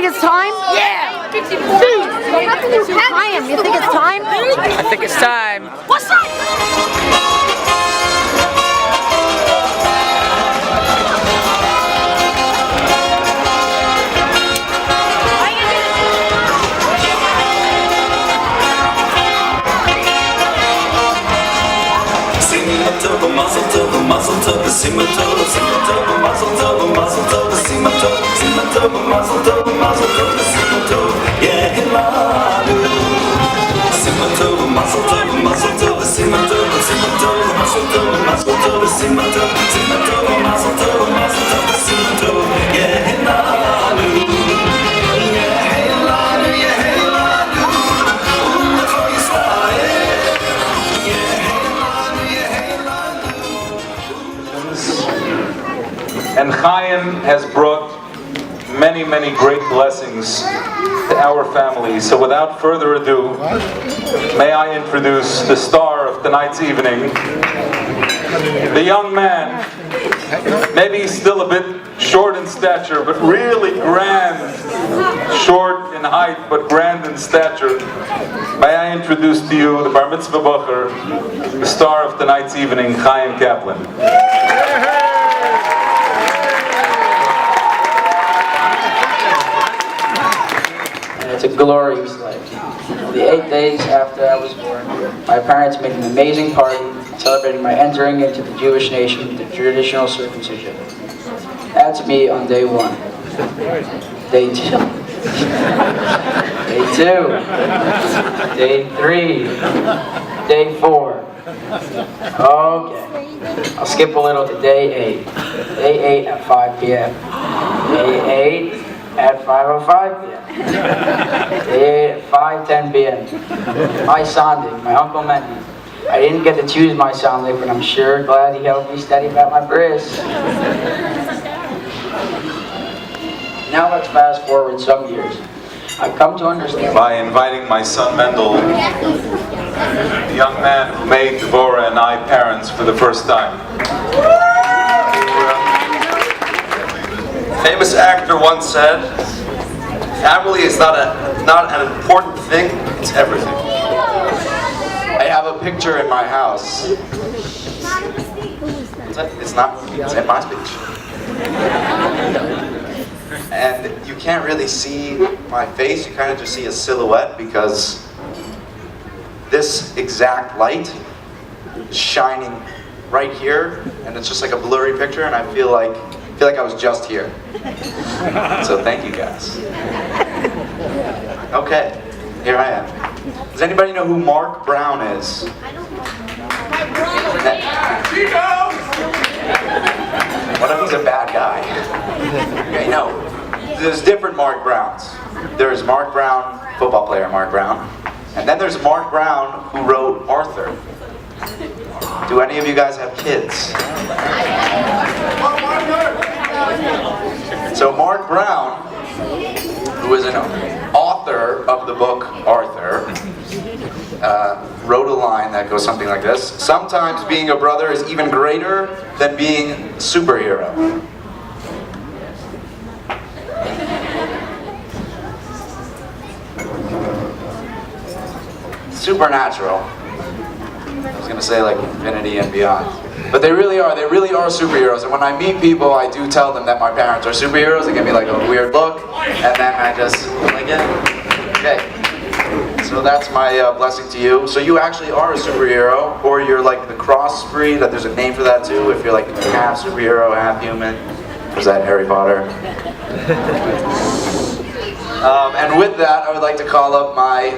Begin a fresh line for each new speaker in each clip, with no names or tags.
think it's time?
Yeah!
Chaim, you think it's time?
I think it's time.
What's up?
Mazel tov, mazel tov, simma tov, simma tov, mazel tov, mazel tov, simma tov, simma tov, mazel tov, mazel tov, simma tov, yeah, hilanu. Simma tov, mazel tov, mazel tov, simma tov, simma tov, mazel tov, mazel tov, simma tov, simma tov, mazel tov, mazel tov, simma tov, yeah, hilanu. Yeah, hilanu, yeah, hilanu. Lechol Yisrael.
And Chaim has brought many, many great blessings to our family. So without further ado, may I introduce the star of tonight's evening, the young man. Maybe he's still a bit short in stature, but really grand. Short in height, but grand in stature. May I introduce to you the Bar Mitzvah Bocher, the star of tonight's evening, Chaim Kaplan.
It's a glorious life. The 8 days after I was born, my parents made an amazing party celebrating my entering into the Jewish nation, the traditional circumcision. That's me on day 1. Day 2. Day 2. Day 3. Day 4. Okay. I'll skip a little to day 8. Day 8 at 5 p.m. Day 8 at 5:05 p.m. Day 8 at 5:10 p.m. My Sunday, my Uncle Mendy. I didn't get to choose my Sunday, but I'm sure glad he helped me study about my bris. Now let's fast forward some years. I've come to understand
by inviting my son Mendel, the young man who made Devorah and I parents for the first time.
Famous actor once said, "Family is not an important thing, it's everything." I have a picture in my house. It's in my speech. And you can't really see my face, you kind of just see a silhouette because this exact light is shining right here, and it's just like a blurry picture, and I feel like I was just here. So thank you guys. Okay, here I am. Does anybody know who Mark Brown is? What if he's a bad guy? Okay, no. There's different Mark Browns. There's Mark Brown, football player Mark Brown, and then there's Mark Brown who wrote Arthur. Do any of you guys have kids? So Mark Brown, who is an author of the book Arthur, wrote a line that goes something like this: "Sometimes being a brother is even greater than being a superhero." Supernatural. I was gonna say like infinity and beyond. But they really are superheroes. And when I meet people, I do tell them that my parents are superheroes. They give me like a weird look, and then I'm like, yeah, okay. So that's my blessing to you. So you actually are a superhero, or you're like the cross breed. That there's a name for that too. If you're like half superhero, half human. Was that Harry Potter? And with that, I would like to call up my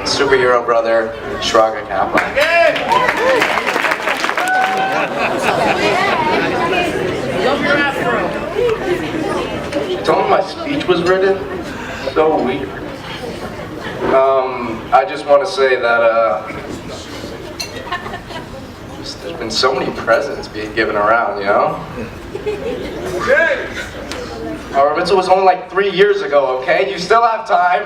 superhero brother, Shraga Kaplan.
Told him my speech was written. So weird. I just want to say that there's been so many presents being given around, you know? Our mitzvah was only like 3 years ago, okay? You still have time.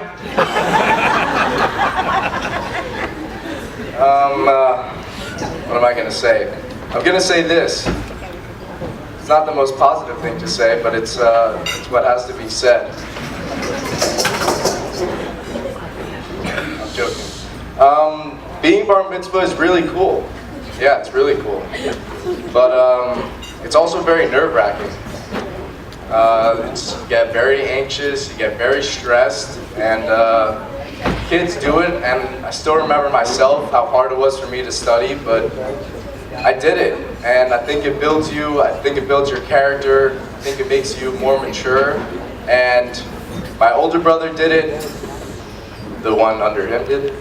What am I going to say? I'm going to say this. It's not the most positive thing to say, but it's what has to be said. I'm joking. Being bar mitzvah is really cool. Yeah, it's really cool. But it's also very nerve-wracking. You get very anxious, you get very stressed, and kids do it, and I still remember myself how hard it was for me to study, but I did it, and I think it builds you, I think it builds your character, I think it makes you more mature, and my older brother did it, the one under him did it,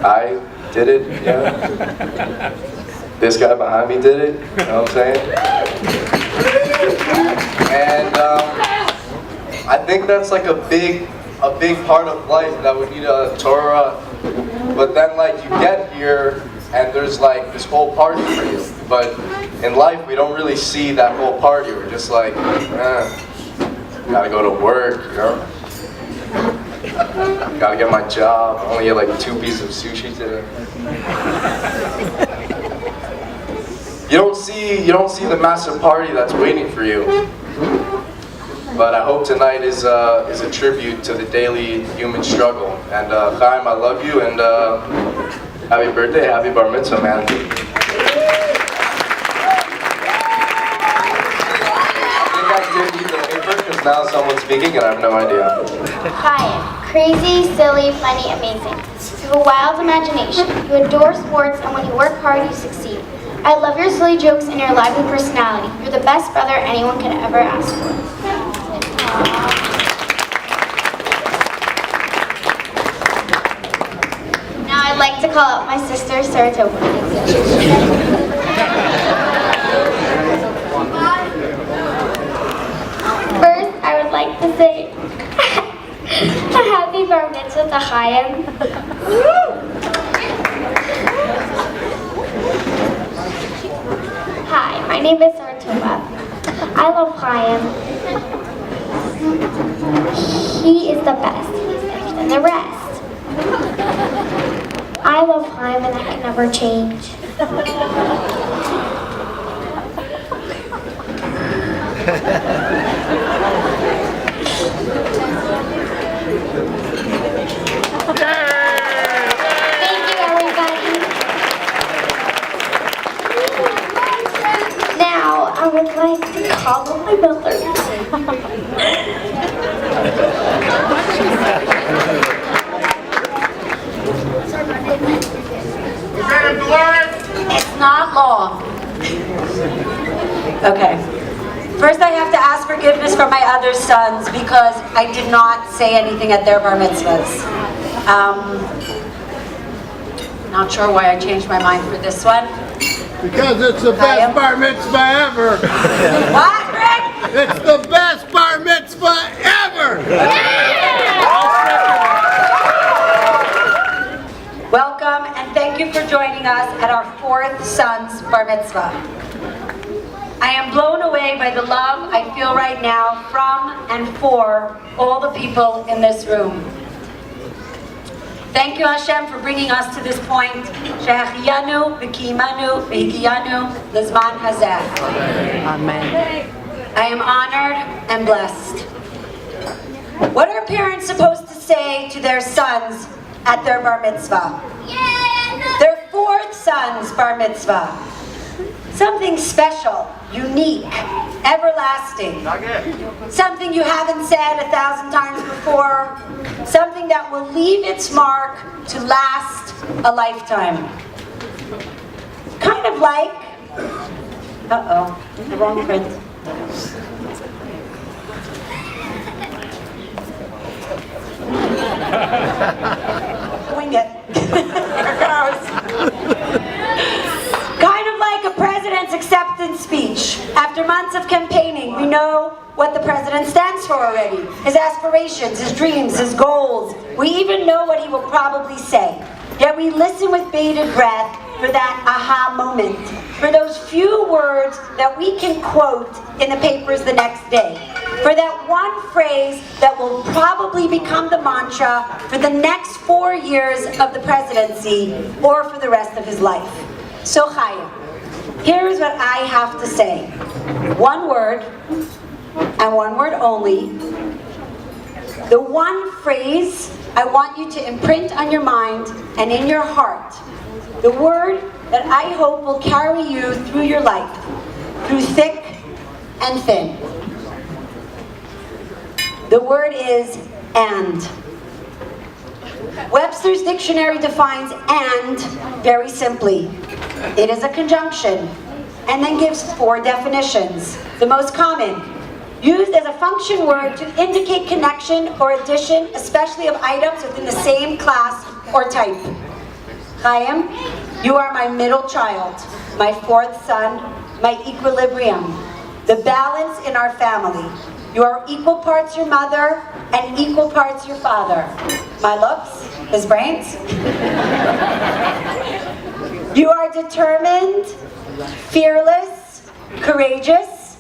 I did it, yeah. This guy behind me did it, you know what I'm saying? And I think that's like a big part of life, that we need a Torah. But then like you get here and there's like this whole party for you. But in life we don't really see that whole party. We're just like, gotta go to work, you know? Gotta get my job. I only get like 2 pieces of sushi today. You don't see the massive party that's waiting for you. But I hope tonight is a tribute to the daily human struggle. And Chaim, I love you, and happy birthday, happy bar mitzvah, man. I think I did need the paper because now someone's speaking and I have no idea.
Chaim, crazy, silly, funny, amazing. You have a wild imagination. You adore sports, and when you work hard, you succeed. I love your silly jokes and your lively personality. You're the best brother anyone can ever ask for. Now I'd like to call out my sister, Saratoga. First, I would like to say a happy bar mitzvah to Chaim. Hi, my name is Saratoga. I love Chaim. He is the best. He's better than the rest. I love Chaim and that can never change. Thank you, everybody. Now, I would like to call on my mother.
It's not long. Okay. First I have to ask forgiveness for my other sons because I did not say anything at their bar mitzvahs. Not sure why I changed my mind for this one.
Because it's the best bar mitzvah ever.
What, Rick?
It's the best bar mitzvah ever.
Welcome and thank you for joining us at our 4th son's bar mitzvah. I am blown away by the love I feel right now from and for all the people in this room. Thank you, Hashem, for bringing us to this point. She'achiyanu v'kiyimanu v'higiyanu l'zman hazeh. Amen. I am honored and blessed. What are parents supposed to say to their sons at their bar mitzvah? Their 4th son's bar mitzvah. Something special, unique, everlasting. Something you haven't said 1,000 times before. Something that will leave its mark to last a lifetime. Kind of like, uh-oh, the wrong print. Wing it. Here it goes. Kind of like a president's acceptance speech. After months of campaigning, we know what the president stands for already. His aspirations, his dreams, his goals. We even know what he will probably say. Yet we listen with bated breath for that aha moment. For those few words that we can quote in the papers the next day. For that one phrase that will probably become the mantra for the next 4 years of the presidency or for the rest of his life. So Chaim, here is what I have to say. One word, and one word only, The one phrase I want you to imprint on your mind and in your heart. The word that I hope will carry you through your life, through thick and thin. The word is and. Webster's dictionary defines and very simply. It is a conjunction and then gives 4 definitions. The most common, used as a function word to indicate connection or addition, especially of items within the same class or type. Chaim, you are my middle child, my 4th son, my equilibrium, the balance in our family. You are equal parts your mother and equal parts your father. My looks, his brains. You are determined, fearless, courageous.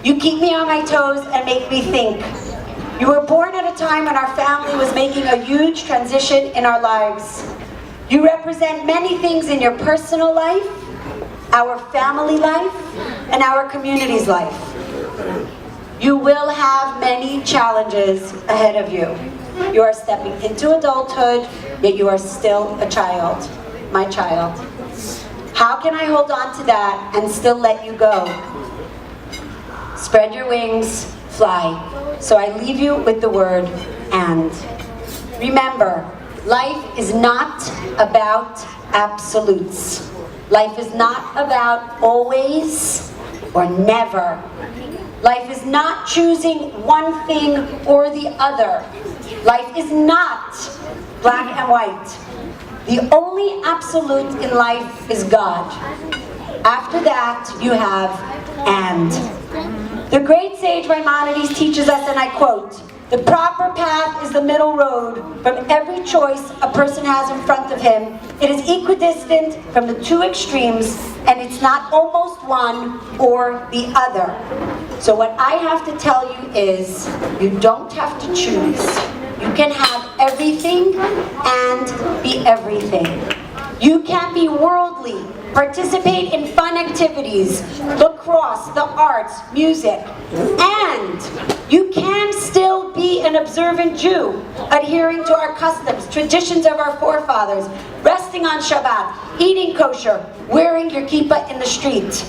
You keep me on my toes and make me think. You were born at a time when our family was making a huge transition in our lives. You represent many things in your personal life, our family life, and our community's life. You will have many challenges ahead of you. You are stepping into adulthood, yet you are still a child, my child. How can I hold on to that and still let you go? Spread your wings, fly. So I leave you with the word and. Remember, life is not about absolutes. Life is not about always or never. Life is not choosing one thing or the other. Life is not black and white. The only absolute in life is God. After that, you have and. The great sage Maimonides teaches us, and I quote, "The proper path is the middle road. From every choice a person has in front of him, it is equidistant from the 2 extremes, and it's not almost one or the other." So what I have to tell you is, you don't have to choose. You can have everything and be everything. You can be worldly, participate in fun activities, lacrosse, the arts, music, and you can still be an observant Jew, adhering to our customs, traditions of our forefathers, resting on Shabbat, eating kosher, wearing your kippah in the street.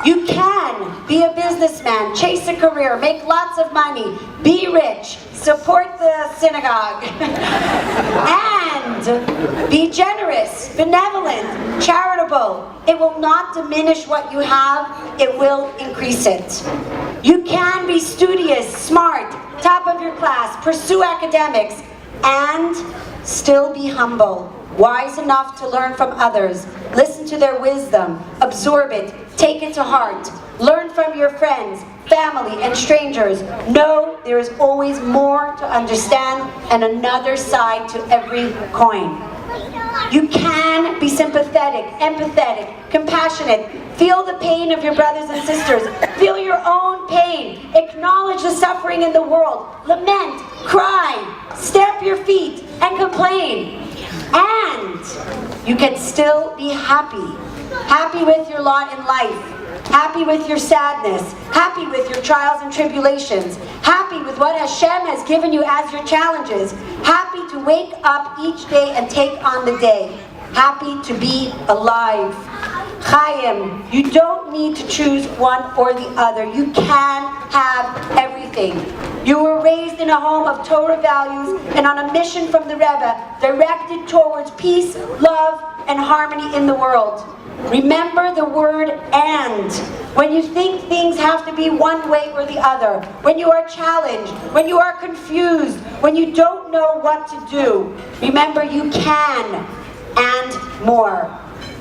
You can be a businessman, chase a career, make lots of money, be rich, support the synagogue, and be generous, benevolent, charitable. It will not diminish what you have, it will increase it. You can be studious, smart, top of your class, pursue academics, and still be humble, wise enough to learn from others, listen to their wisdom, absorb it, take it to heart, learn from your friends, family, and strangers. Know there is always more to understand and another side to every coin. You can be sympathetic, empathetic, compassionate, feel the pain of your brothers and sisters, feel your own pain, acknowledge the suffering in the world, lament, cry, stamp your feet, and complain. And you can still be happy. Happy with your lot in life, happy with your sadness, happy with your trials and tribulations, happy with what Hashem has given you as your challenges, happy to wake up each day and take on the day, happy to be alive. Chaim, you don't need to choose one or the other. You can have everything. You were raised in a home of Torah values and on a mission from the Rebbe directed towards peace, love, and harmony in the world. Remember the word and. When you think things have to be one way or the other, when you are challenged, when you are confused, when you don't know what to do, remember you can and more.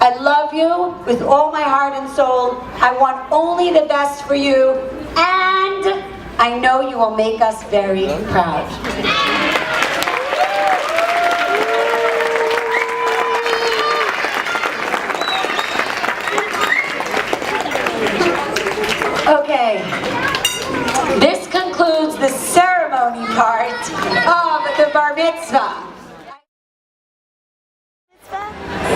I love you with all my heart and soul. I want only the best for you, and I know you will make us very proud. Okay, this concludes the ceremony part of the Bar Mitzvah.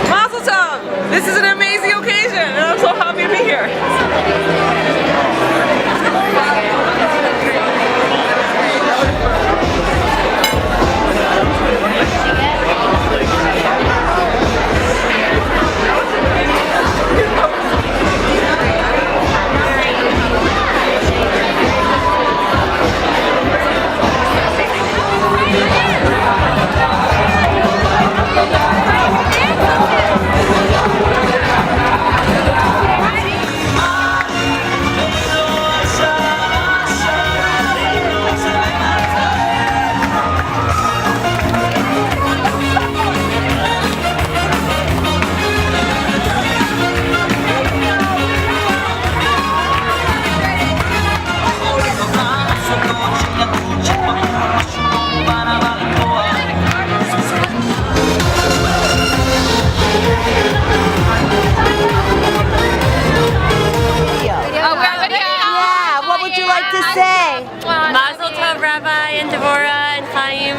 Mazel tov! This is an amazing occasion, and I'm so happy to be here.
to say?
Mazel Tov, Rabbi, and Devorah, and Chaim.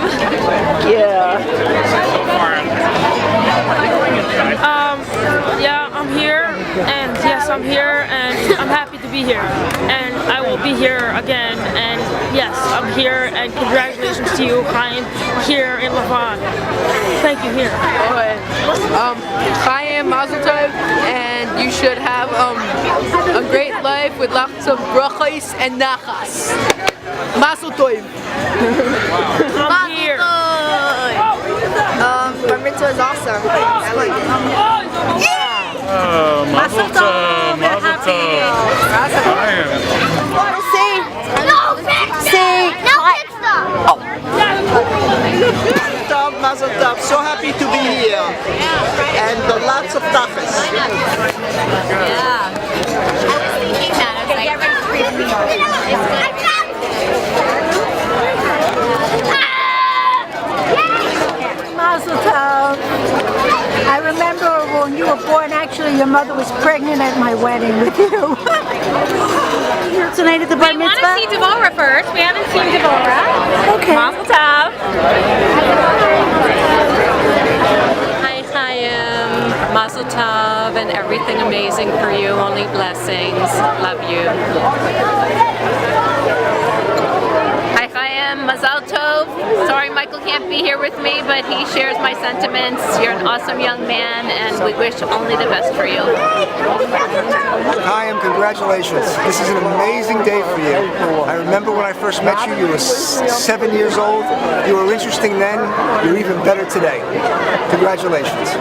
Yeah, I'm here, and yes, I'm here, and I'm happy to be here, and I will be here again, and yes, I'm here, and congratulations to you, Chaim, here in Lavon. Thank you, here.
Chaim, Mazel Tov, and you should have a great life with lots of brachos and nachas. Mazel Tov.
I'm here.
Bar Mitzvah is awesome. I like it.
Mazel tov, mazel tov.
Mazel tov. So happy to be here. And lots of tachas.
Yeah. I was thinking that. I was like, get ready for
Mazel tov. I remember when you were born, actually your mother was pregnant at my wedding with you. Here tonight at the Bar Mitzvah?
We want to see Devorah first. We haven't seen Devorah.
Okay.
Mazel tov. Hi Chaim. Mazel tov and everything amazing for you. Only blessings. Love you. Hi Chaim, Mazel Tov. Sorry Michael can't be here with me, but he shares my sentiments. You're an awesome young man, and we wish only the best for you.
Chaim, congratulations. This is an amazing day for you. I remember when I first met you, you were 7 years old. You were interesting then. You're even better today. Congratulations.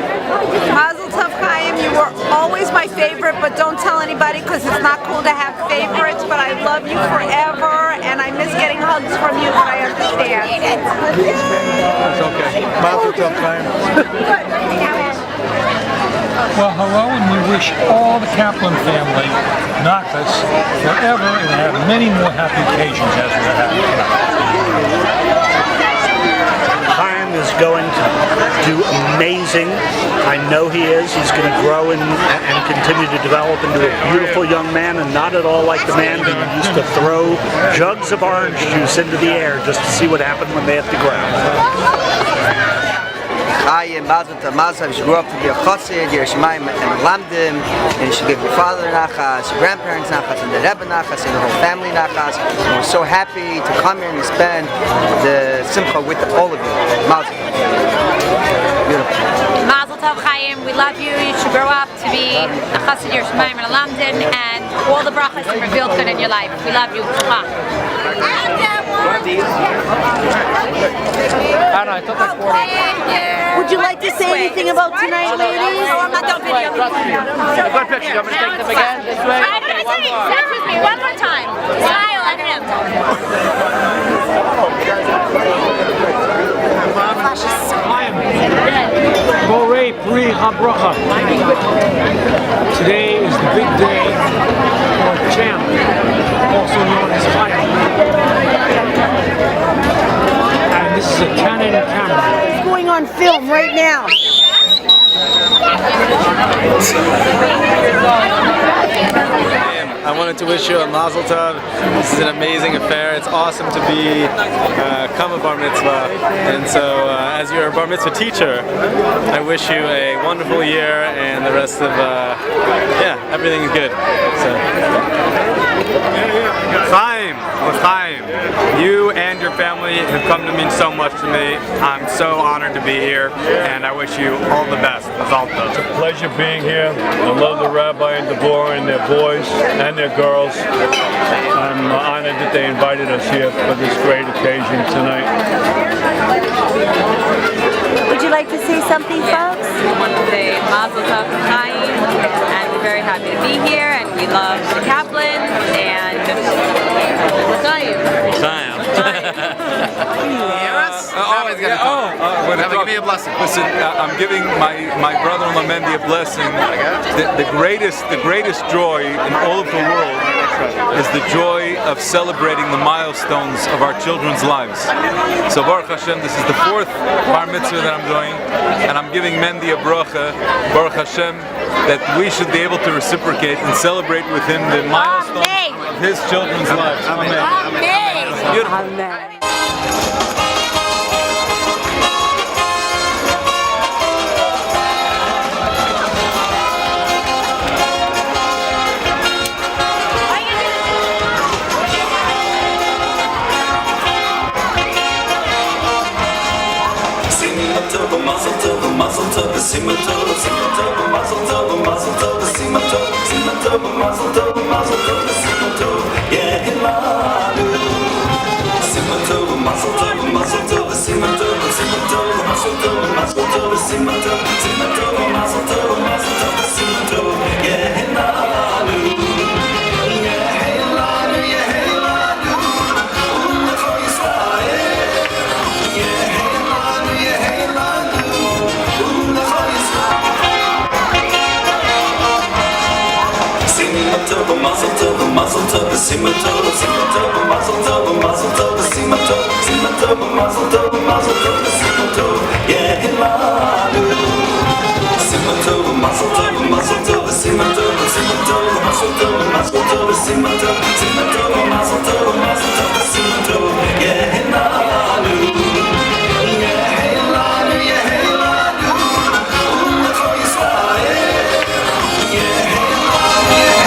Mazel Tov, Chaim. You were always my favorite, but don't tell anybody because it's not cool to have favorites, but I love you forever, and I miss getting hugs from you, but I understand.
It's okay. Mazel tov, Chaim. Well, hello, and we wish all the Kaplan family, Nachas, forever, and have many more happy occasions as we're having tonight.
Chaim is going to do amazing. I know he is. He's going to grow and continue to develop into a beautiful young man, and not at all like the man who used to throw jugs of orange juice into the air just to see what happened when they hit the ground.
Chaim, Mazel tov, Mazel tov. You grew up to be a chassid, you're Shemaim and Lamdim, and you should give your father nachas, your grandparents nachas, and the Rebbe nachas, and the whole family nachas. And we're so happy to come here and spend the simcha with all of you. Mazel tov. Beautiful.
Mazel Tov, Chaim. We love you. You should grow up to be a chassid, your Shemaim and a Lamdin, and all the brachas and revealed good in your life. We love you. Mwah.
Would you like to say anything about tonight, ladies?
Oh, I'm not done video.
Good picture. I'm going to take them again this way.
Try what I say. Stand with me one more time. Smile at him.
Borei Pri HaBracha. Today is the big day for Chaim, also known as Chaim. And this is a Canon camera.
It's going on film right now.
I wanted to wish you a Mazel Tov. This is an amazing affair. It's awesome to be come a Bar Mitzvah. And so, as your Bar Mitzvah teacher, I wish you a wonderful year and the rest of, everything is good. So.
Chaim, you and your family have come to mean so much to me. I'm so honored to be here, and I wish you all the best. It's
a pleasure being here. I love the rabbi and Devorah and their boys and their girls. I'm honored that they invited us here for this great occasion tonight.
Would you like to say something, folks?
I want to say Mazel Tov to Chaim, and we're very happy to be here, and we love the Kaplan, and Chaim.
Give me a blessing.
Listen, I'm giving my brother-in-law Mendy a blessing. The greatest joy in all of the world is the joy of celebrating the milestones of our children's lives. So Baruch Hashem, this is the 4th Bar Mitzvah that I'm doing, and I'm giving Mendy a bracha, Baruch Hashem, that we should be able to reciprocate and celebrate with him the milestones
faith.
of his children's lives. Amen.
Amen.
Beautiful.
Amen.
Mazel tov, mazel tov, simma tov, simma tov, mazel tov, mazel tov, simma tov, simma tov, mazel tov, mazel tov, simma tov, yeah, hilanu. Simma tov, mazel tov, mazel tov, simma tov, simma tov, mazel tov, mazel tov, simma tov, simma tov, mazel tov, mazel tov, simma tov, yeah, hilanu. Yeah, hilanu, yeah, hilanu. L'chol Yisrael. Yeah, hilanu, yeah, hilanu. Mazel tov, mazel tov, simma tov, simma tov, mazel tov, mazel tov, simma tov, simma tov, mazel tov, mazel tov, simma tov, yeah, hilanu. Simma tov, mazel tov, mazel tov, simma tov, simma tov, mazel tov, mazel tov, simma tov, simma tov, mazel tov, mazel tov, simma tov, yeah, hilanu. Yeah, hilanu, yeah, hilanu. L'chol Yisrael. Yeah, hilanu, yeah,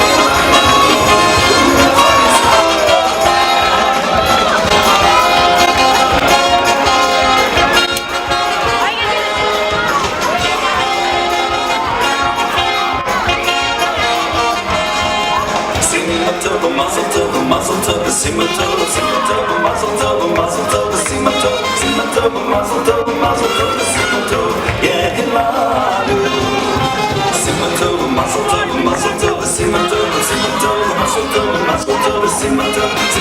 mazel tov, mazel tov, simma tov, simma tov, mazel tov, mazel tov, simma tov, simma tov, mazel tov, mazel tov, simma tov, yeah, hilanu. Simma tov, mazel tov, mazel tov, simma tov, simma tov, mazel tov, mazel tov, simma tov.